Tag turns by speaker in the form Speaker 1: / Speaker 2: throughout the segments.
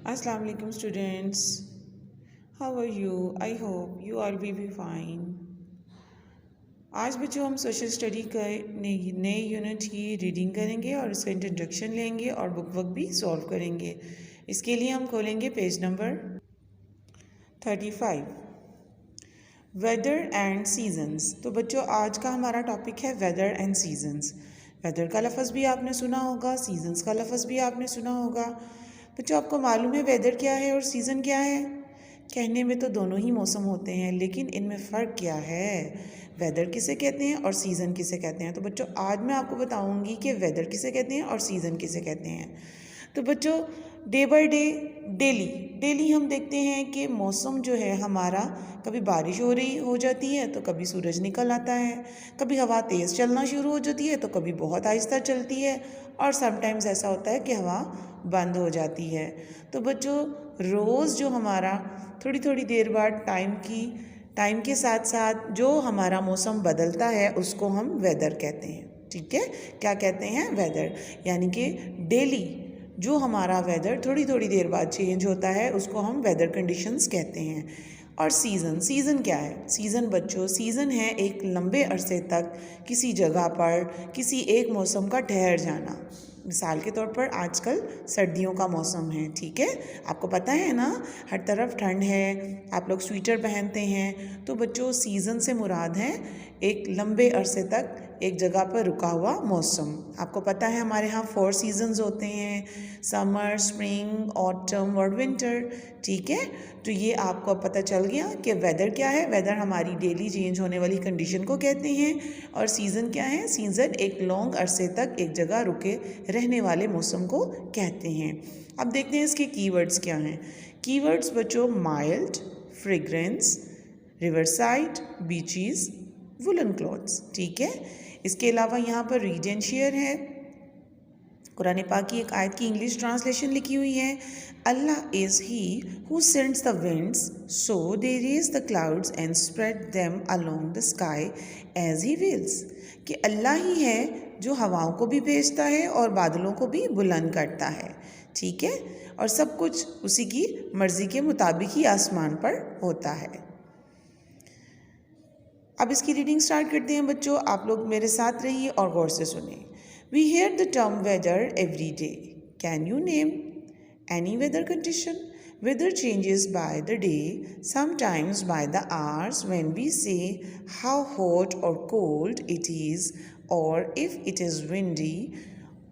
Speaker 1: Assalamu alaikum students. How are you? I hope you all will be fine. आज बच्चों हम social study का नए यूनिट की रीडिंग करेंगे और उसका इंट्रोडक्शन लेंगे और बुक वर्क भी सॉल्व करेंगे। इसके लिए हम खोलेंगे page number 35 weather and seasons. तो बच्चों आज का हमारा टॉपिक है वेदर एंड सीजन्स। वेदर का लफ्ज़ भी आपने सुना होगा, सीजन्स का लफ्ज़ भी आपने सुना होगा। बच्चों आपको मालूम है वेदर क्या है और सीज़न क्या है? कहने में तो दोनों ही मौसम होते हैं, लेकिन इनमें फ़र्क क्या है? वेदर किसे कहते हैं और सीज़न किसे कहते हैं? तो बच्चों आज मैं आपको बताऊंगी कि वेदर किसे कहते हैं और सीज़न किसे कहते हैं। तो बच्चों डे बाय डे डेली हम देखते हैं कि मौसम जो है हमारा, कभी बारिश हो जाती है तो कभी सूरज निकल आता है, कभी हवा तेज़ चलना शुरू हो जाती है तो कभी बहुत आहिस्ता चलती है, और समटाइम्स ऐसा होता है कि हवा बंद हो जाती है। तो बच्चों रोज़ जो हमारा थोड़ी थोड़ी देर बाद टाइम के साथ साथ जो हमारा मौसम बदलता है उसको हम वेदर कहते हैं। ठीक है, क्या कहते हैं? वेदर। यानी कि डेली जो हमारा वेदर थोड़ी थोड़ी देर बाद चेंज होता है उसको हम वेदर कंडीशंस कहते हैं। और सीज़न क्या है? सीज़न बच्चों, सीज़न है एक लंबे अरसे तक किसी जगह पर किसी एक मौसम का ठहर जाना। मिसाल के तौर पर आजकल सर्दियों का मौसम है, ठीक है, आपको पता है ना, हर तरफ ठंड है, आप लोग स्वेटर पहनते हैं। तो बच्चों सीज़न से मुराद है एक लंबे अरसे तक एक जगह पर रुका हुआ मौसम। आपको पता है हमारे यहाँ 4 सीजन्स होते हैं, समर, स्प्रिंग, ऑटम और विंटर। ठीक है, तो ये आपको पता चल गया कि वेदर क्या है। वेदर हमारी डेली चेंज होने वाली कंडीशन को कहते हैं, और सीज़न क्या है? सीज़न एक लॉन्ग अरसे तक एक जगह रुके रहने वाले मौसम को कहते हैं। अब देखते हैं इसके कीवर्ड्स क्या हैं। कीवर्ड्स बच्चों mild, fragrance, riverside, beaches, woollen clothes. ठीक है, इसके अलावा यहाँ पर रीड एंड शेयर है। कुरान पाक की एक आयत की इंग्लिश ट्रांसलेशन लिखी हुई है, Allah is he who sends the winds so they raise the clouds and spread them along the sky as he wills. कि अल्लाह ही है जो हवाओं को भी भेजता है और बादलों को भी बुलंद करता है। ठीक है, और सब कुछ उसी की मर्ज़ी के मुताबिक ही आसमान पर होता है। अब इसकी रीडिंग स्टार्ट करते हैं बच्चों, आप लोग मेरे साथ रहिए और गौर से सुने। We hear the term weather every day. Can you name any weather condition? Weather changes by the day, sometimes by the hours when we say how hot or cold it is, or if it is windy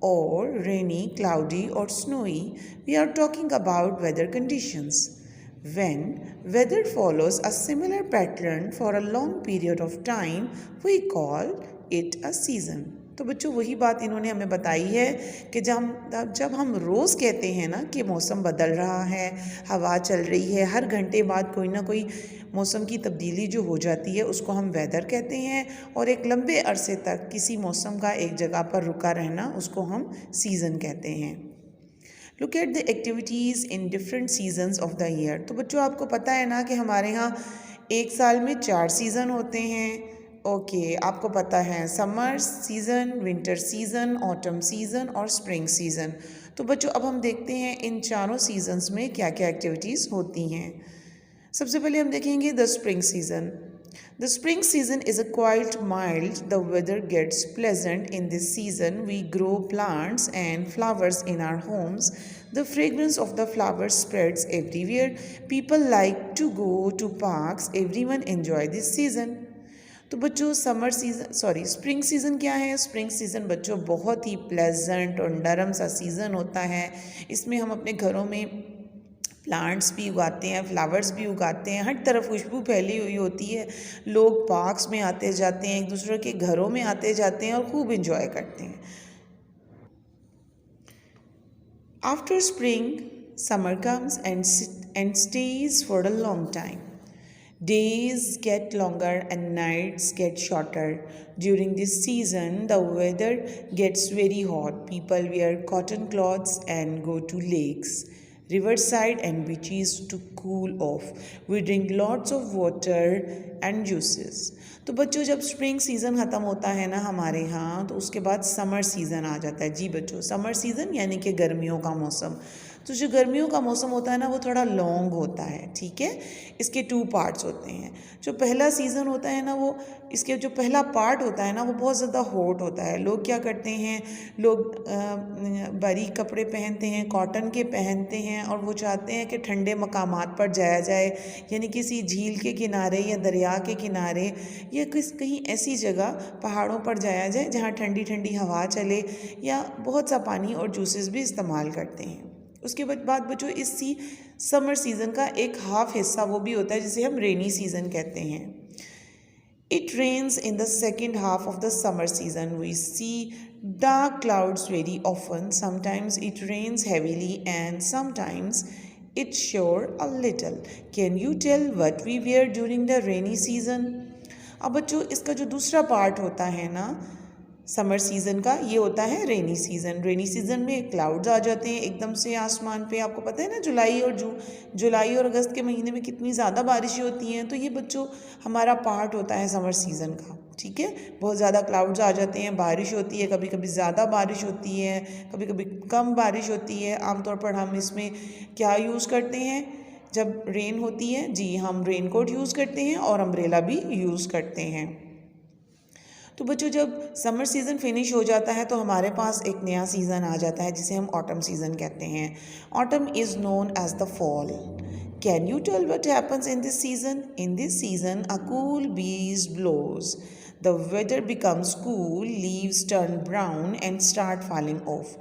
Speaker 1: or rainy, cloudy or snowy. We are talking about weather conditions. When weather follows a similar pattern for a long period of time, we call it a season. तो बच्चों वही बात इन्होंने हमें बताई है कि जब हम रोज़ कहते हैं ना कि मौसम बदल रहा है, हवा चल रही है, हर घंटे बाद कोई ना कोई मौसम की तब्दीली जो हो जाती है उसको हम वेदर कहते हैं, और एक लंबे अरसे तक किसी मौसम का एक जगह पर रुका रहना उसको हम सीज़न कहते हैं। Look at the activities in different seasons of the year. तो बच्चों आपको पता है ना कि हमारे यहाँ एक साल में 4 सीज़न होते हैं। ओके, आपको पता है summer season, winter season, autumn season और स्प्रिंग सीज़न। तो बच्चों अब हम देखते हैं इन चारों सीजन्स में क्या क्या एक्टिविटीज़ होती हैं। सबसे पहले हम देखेंगे the spring season. The spring season is a quite mild. The weather gets pleasant in this season. We grow plants and flowers in our homes. The fragrance of the flowers spreads everywhere. People like to go to parks. Everyone enjoy this season. तो बच्चों spring season क्या है? Spring season बच्चों बहुत ही pleasant और नरम सा season होता है। इसमें हम अपने घरों में प्लांट्स भी उगाते हैं, फ्लावर्स भी उगाते हैं, हर तरफ खुशबू फैली हुई होती है। लोग पार्क्स में आते जाते हैं, एक दूसरे के घरों में आते जाते हैं और खूब इंजॉय करते हैं। After spring summer comes and stage for a long time. Days get longer and nights get shorter. During this season, the weather gets very hot. People wear cotton cloths and go to lakes, riverside and beaches to cool off. We drink lots of water and juices. तो बच्चों जब spring season ख़त्म होता है ना हमारे यहाँ, तो उसके बाद समर सीज़न आ जाता है। जी बच्चों, समर सीज़न यानी कि गर्मियों का मौसम। तो जो गर्मियों का मौसम होता है ना वो थोड़ा लॉन्ग होता है, ठीक है। इसके 2 पार्ट्स होते हैं। जो पहला सीज़न होता है ना वो इसके जो पहला पार्ट होता है ना वो बहुत ज़्यादा हॉट होता है। लोग क्या करते हैं, लोग बारीक कपड़े पहनते हैं, कॉटन के पहनते हैं और वो चाहते हैं कि ठंडे मकामात पर जाया जाए, यानी किसी झील के किनारे या दरिया के किनारे या कहीं ऐसी जगह पहाड़ों पर जाया जाए जहाँ ठंडी ठंडी हवा चले, या बहुत सा पानी और जूसेस भी इस्तेमाल करते हैं। उसके बाद बच्चों इसी समर सीज़न का एक हाफ हिस्सा वो भी होता है जिसे हम रेनी सीज़न कहते हैं। It rains in the second half of the summer season. We see dark clouds very often. Sometimes it rains heavily and sometimes it shower a little. Can you tell what we wear during the rainy season? अब बच्चों इसका जो दूसरा part होता है ना summer season का, ये होता है रेनी सीज़न। रेनी सीज़न में क्लाउड्स आ जाते हैं एकदम से आसमान पे। आपको पता है ना जुलाई और अगस्त के महीने में कितनी ज़्यादा बारिशें होती हैं। तो ये बच्चों हमारा पार्ट होता है समर सीज़न का, ठीक है। बहुत ज़्यादा क्लाउड्स आ जाते हैं, बारिश होती है, कभी कभी ज़्यादा बारिश होती है, कभी कभी कम बारिश होती है। आमतौर पर हम इसमें क्या यूज़ करते हैं जब रेन होती है? जी, हम रेन कोट यूज़ करते हैं और अम्ब्रेला भी यूज़ करते हैं। तो बच्चों जब समर सीज़न फिनिश हो जाता है तो हमारे पास एक नया सीज़न आ जाता है जिसे हम ऑटम सीज़न कहते हैं। Autumn is known as the fall. Can you tell what happens in this season? In this season a cool breeze blows. The weather becomes cool, leaves turn brown and start falling off.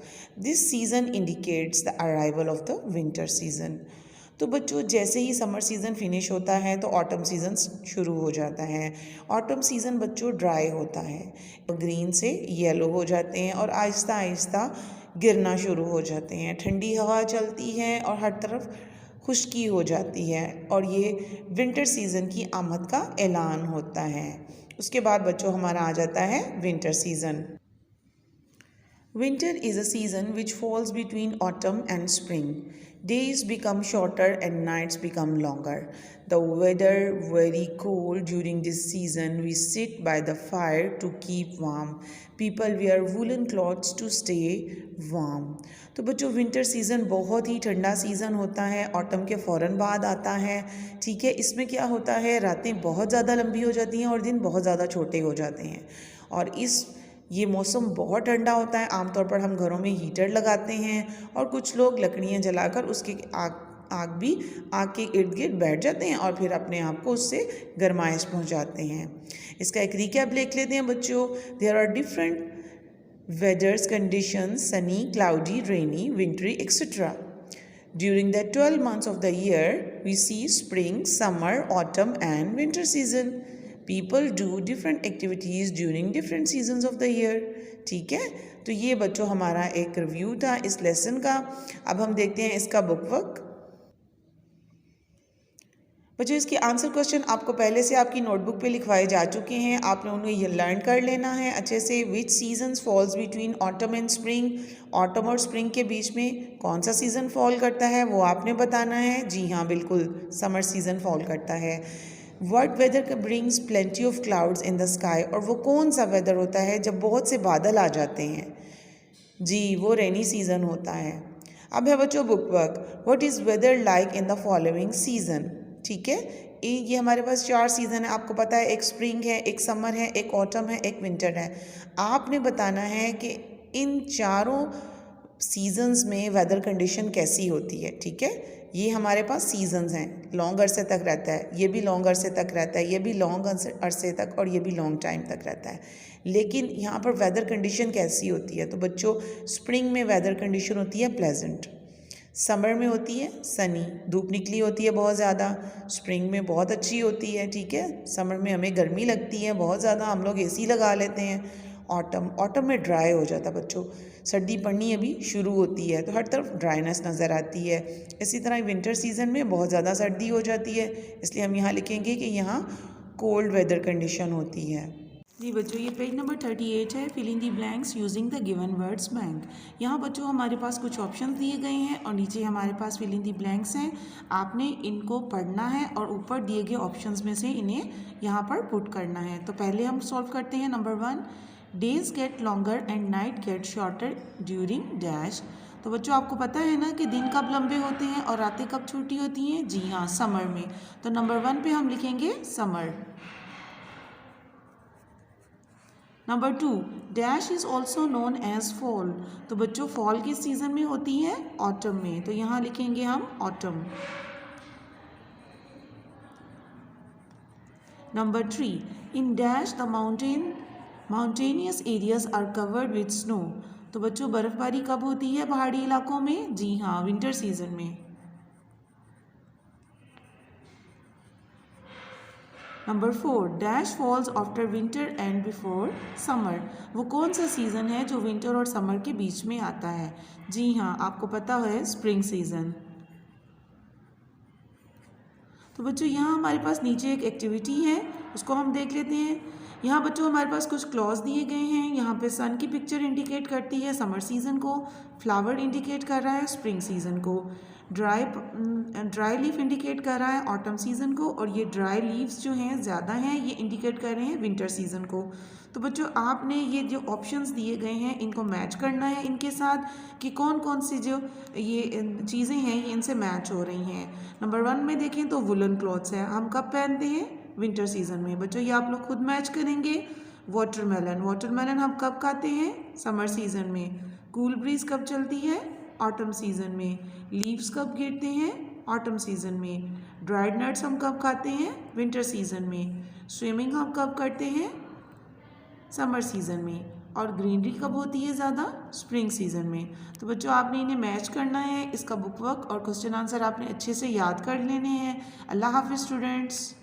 Speaker 1: This season indicates the arrival of the winter season. तो बच्चों जैसे ही summer season finish होता है तो autumn season शुरू हो जाता है। ऑटम सीज़न बच्चों ड्राई होता है, ग्रीन से येलो हो जाते हैं और आहिस्ता आहिस्ता गिरना शुरू हो जाते हैं। ठंडी हवा चलती है और हर तरफ खुश्की हो जाती है और ये विंटर सीज़न की आमद का ऐलान होता है। उसके बाद बच्चों हमारा आ जाता है winter season. Winter is a season which falls between autumn and spring. Days become shorter and nights become longer. The weather very cold during this season. We sit by the fire to keep warm. People wear woolen clothes to stay warm. तो बच्चों winter season बहुत ही ठंडा season होता है, autumn के फ़ौरन बाद आता है, ठीक है। इसमें क्या होता है, रातें बहुत ज़्यादा लंबी हो जाती हैं और दिन बहुत ज़्यादा छोटे हो जाते हैं और ये मौसम बहुत ठंडा होता है। आमतौर पर हम घरों में हीटर लगाते हैं और कुछ लोग लकड़ियाँ जलाकर उसके आग के इर्द गिर्द बैठ जाते हैं और फिर अपने आप को उससे गर्माइश पहुँचाते हैं। इसका एक रिकैप देख लेते हैं बच्चों। There are different weather's conditions: sunny, cloudy, rainy, wintry, etc. During the 12 months of the year, we see spring, summer, autumn and winter season. People do different activities during different seasons of the year. ठीक है, तो ये बच्चों हमारा एक review था इस lesson का। अब हम देखते हैं इसका बुक वर्क। बच्चों इसके आंसर क्वेश्चन आपको पहले से आपकी नोटबुक पे लिखवाए जा चुके हैं, आपने उन्हें ये लर्न कर लेना है अच्छे से। Which seasons falls between autumn and spring, autumn और स्प्रिंग के बीच में कौन सा सीज़न फॉल करता है वो आपने बताना है। जी हाँ बिल्कुल, समर सीज़न फॉल करता है। What weather brings plenty of clouds in the sky, और वो कौन सा वेदर होता है जब बहुत से बादल आ जाते हैं? जी वो रेनी सीज़न होता है। अब है बच्चों book work. What is weather like in the following season? ठीक है, ये हमारे पास 4 सीज़न है, आपको पता है, एक स्प्रिंग है, एक समर है, एक ऑटम है, एक विंटर है। आपने बताना है कि इन चारों सीजन्स में वेदर कंडीशन कैसी होती है, ठीक है। ये हमारे पास सीजन्स हैं, लॉन्ग अरसे तक रहता है, ये भी लॉन्ग अरसे तक रहता है, ये भी लॉन्ग अरसे तक, और ये भी लॉन्ग टाइम तक रहता है। लेकिन यहाँ पर वेदर कंडीशन कैसी होती है? तो बच्चों स्प्रिंग में वेदर कंडीशन होती है प्लेजेंट, समर में होती है सनी, धूप निकली होती है बहुत ज़्यादा, स्प्रिंग में बहुत अच्छी होती है, ठीक है। समर में हमें गर्मी लगती है बहुत ज़्यादा, हम लोग एसी लगा लेते हैं। ऑटम में ड्राई हो जाता है बच्चों, सर्दी पड़नी अभी शुरू होती है तो हर तरफ ड्राइनेस नज़र आती है। इसी तरह विंटर सीज़न में बहुत ज़्यादा सर्दी हो जाती है, इसलिए हम यहाँ लिखेंगे कि यहाँ कोल्ड वेदर कंडीशन होती है। जी बच्चों ये पेज नंबर 38 है, fill in the blanks using the given words bank. यहाँ बच्चों हमारे पास कुछ ऑप्शन दिए गए हैं और नीचे हमारे पास फिल इन दी ब्लैंक्स हैं। आपने इनको पढ़ना है और ऊपर दिए गए ऑप्शंस में से इन्हें यहाँ पर पुट करना है। तो पहले हम सॉल्व करते हैं। Number 1, days get longer and night get shorter during dash. तो बच्चों आपको पता है ना कि दिन कब लंबे होते हैं और रातें कब छोटी होती हैं? जी हाँ, समर में। तो नंबर 1 पे हम लिखेंगे summer. Number 2, dash is also known as fall. तो बच्चों फॉल किस सीज़न में होती है? ऑटम में। तो यहाँ लिखेंगे हम autumn. Number 3, in dash the mountainous areas are covered with snow. तो बच्चों बर्फबारी कब होती है पहाड़ी इलाकों में? जी हाँ, विंटर सीजन में। Number 4, dash falls after winter and before summer. वो कौन सा सीज़न है जो विंटर और समर के बीच में आता है? जी हाँ, आपको पता है स्प्रिंग सीज़न। तो बच्चों यहाँ हमारे पास नीचे एक एक्टिविटी है, उसको हम देख लेते हैं। यहाँ बच्चों हमारे पास कुछ क्लॉज दिए गए हैं। यहाँ पे सन की पिक्चर इंडिकेट करती है समर सीज़न को, फ्लावर इंडिकेट कर रहा है स्प्रिंग सीज़न को, ड्राई लीफ इंडिकेट कर रहा है ऑटम सीज़न को, और ये ड्राई लीव्स जो हैं ज़्यादा हैं ये इंडिकेट कर रहे हैं विंटर सीज़न को। तो बच्चों आपने ये जो ऑप्शंस दिए गए हैं इनको मैच करना है इनके साथ कि कौन कौन सी जो ये चीज़ें हैं ये इनसे मैच हो रही हैं। नंबर 1 में देखें तो वुलन क्लॉथ्स हैं, हम कब पहनते हैं? विंटर सीज़न में। बच्चों ये आप लोग खुद मैच करेंगे। वाटरमेलन हम कब खाते हैं? समर सीज़न में। कूल ब्रीज कब चलती है? ऑटम सीज़न में। लीव्स कब गिरते हैं? ऑटम सीज़न में। ड्राइड नट्स हम कब खाते हैं? विंटर सीज़न में। स्विमिंग हम कब करते हैं? समर सीज़न में। और ग्रीनरी कब होती है ज़्यादा? स्प्रिंग सीज़न में। तो बच्चों आपने इन्हें मैच करना है, इसका बुक वर्क और क्वेश्चन आंसर आपने अच्छे से याद कर लेने हैं। अल्लाह हाफिज़ स्टूडेंट्स।